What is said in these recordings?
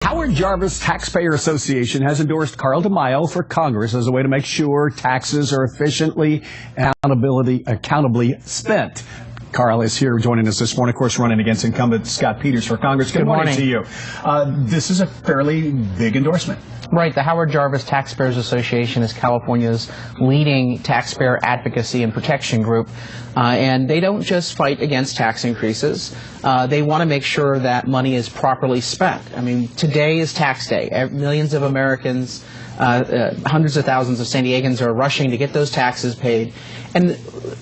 Howard Jarvis Taxpayers Association has endorsed Carl DeMaio for Congress as a way to make sure taxes are efficiently and accountably spent. Carl is here joining us this morning, of course, running against incumbent Scott Peters for Congress. Good morning to you. This is a fairly big endorsement. Right. The Howard Jarvis Taxpayers Association is California's leading taxpayer advocacy and protection group. And they don't just fight against tax increases. They want to make sure that money is properly spent. I mean, today is tax day. Millions of Americans, hundreds of thousands of San Diegans are rushing to get those taxes paid. And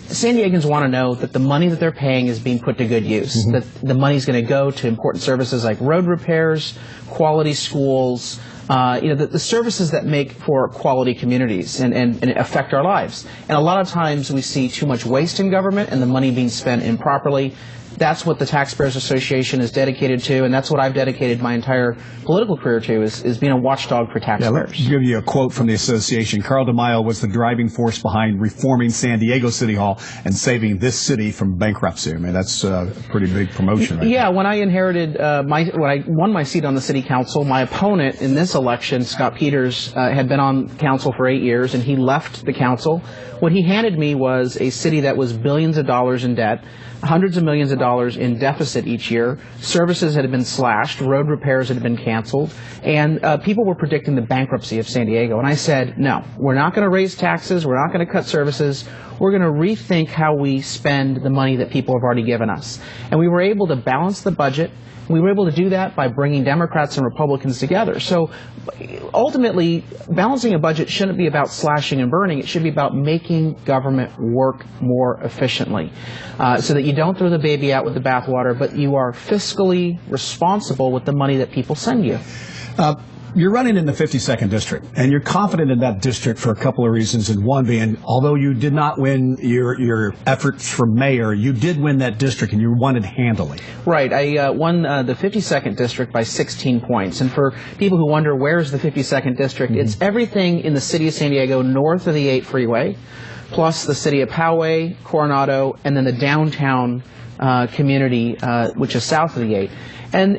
San Diegans want to know that the money that they're paying is being put to good use, that the money is going to go to important services like road repairs, quality schools, the services that make for quality communities and affect our lives. And a lot of times we see too much waste in government and the money being spent improperly. That's what the Taxpayers Association is dedicated to, and that's what I've dedicated my entire political career to, is being a watchdog for taxpayers. Yeah, let me give you a quote from the association. Carl DeMaio was the driving force behind reforming San Diego City Hall and saving this city from bankruptcy. I mean, that's a pretty big promotion. Right when I inherited, when I won my seat on the city council, my opponent in this election, Scott Peters, had been on council for 8 years, and he left the council. What he handed me was a city that was billions of dollars in debt, hundreds of millions of dollars in deficit each year. Services had been slashed, road repairs had been canceled, and people were predicting the bankruptcy of San Diego. And I said, no, we're not going to raise taxes, we're not going to cut services, we're going to rethink how we spend the money that people have already given us. And we were able to balance the budget. We were able to do that by bringing Democrats and Republicans together. So ultimately, balancing a budget shouldn't be about slashing and burning. It should be about making government work more efficiently, so that you don't throw the baby out with the bathwater, but you are fiscally responsible with the money that people send you. You're running in the 52nd district, and you're confident in that district for a couple of reasons, and one being, although you did not win your efforts for mayor, you did win that district, and you won it handily. Right. I won the 52nd district by 16 points. And for people who wonder, where's the 52nd district, it's everything in the city of San Diego north of the 8 freeway, plus the city of Poway, Coronado, and then the downtown community, which is south of the 8. And,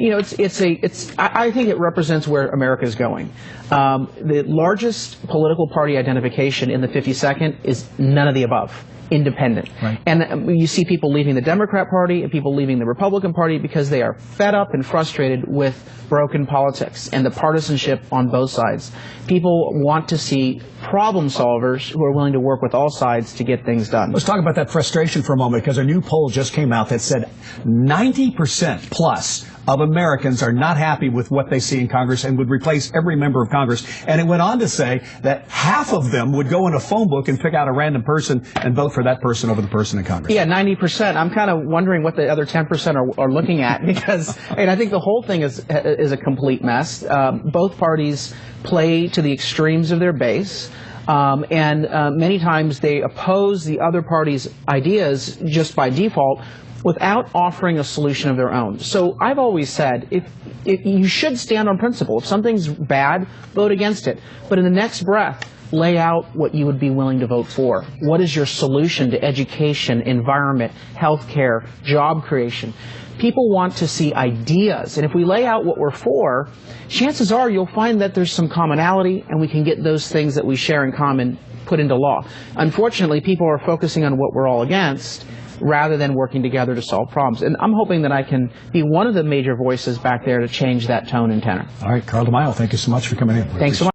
I think it represents where America is going. The largest political party identification in the 52nd is none of the above. Independent. Right. And you see people leaving the Democrat Party and people leaving the Republican Party because they are fed up and frustrated with broken politics and the partisanship on both sides. People want to see problem solvers who are willing to work with all sides to get things done. Let's talk about that frustration for a moment, because a new poll just came out that said 90% plus of Americans are not happy with what they see in Congress and would replace every member of Congress. And it went on to say that half of them would go in a phone book and pick out a random person and vote for that person over the person in Congress. Yeah, 90%. I'm kind of wondering what the other 10% are looking at, because I think the whole thing is a complete mess. Both parties play to the extremes of their base. And many times they oppose the other party's ideas just by default without offering a solution of their own. So I've always said, if you should stand on principle. If something's bad, vote against it. But in the next breath, lay out what you would be willing to vote for. What is your solution to education, environment, health care, job creation? People want to see ideas, and if we lay out what we're for, chances are you'll find that there's some commonality, and we can get those things that we share in common put into law. Unfortunately, people are focusing on what we're all against rather than working together to solve problems. And I'm hoping that I can be one of the major voices back there to change that tone and tenor. All right, Carl DeMaio, thank you so much for coming in. Thanks so much.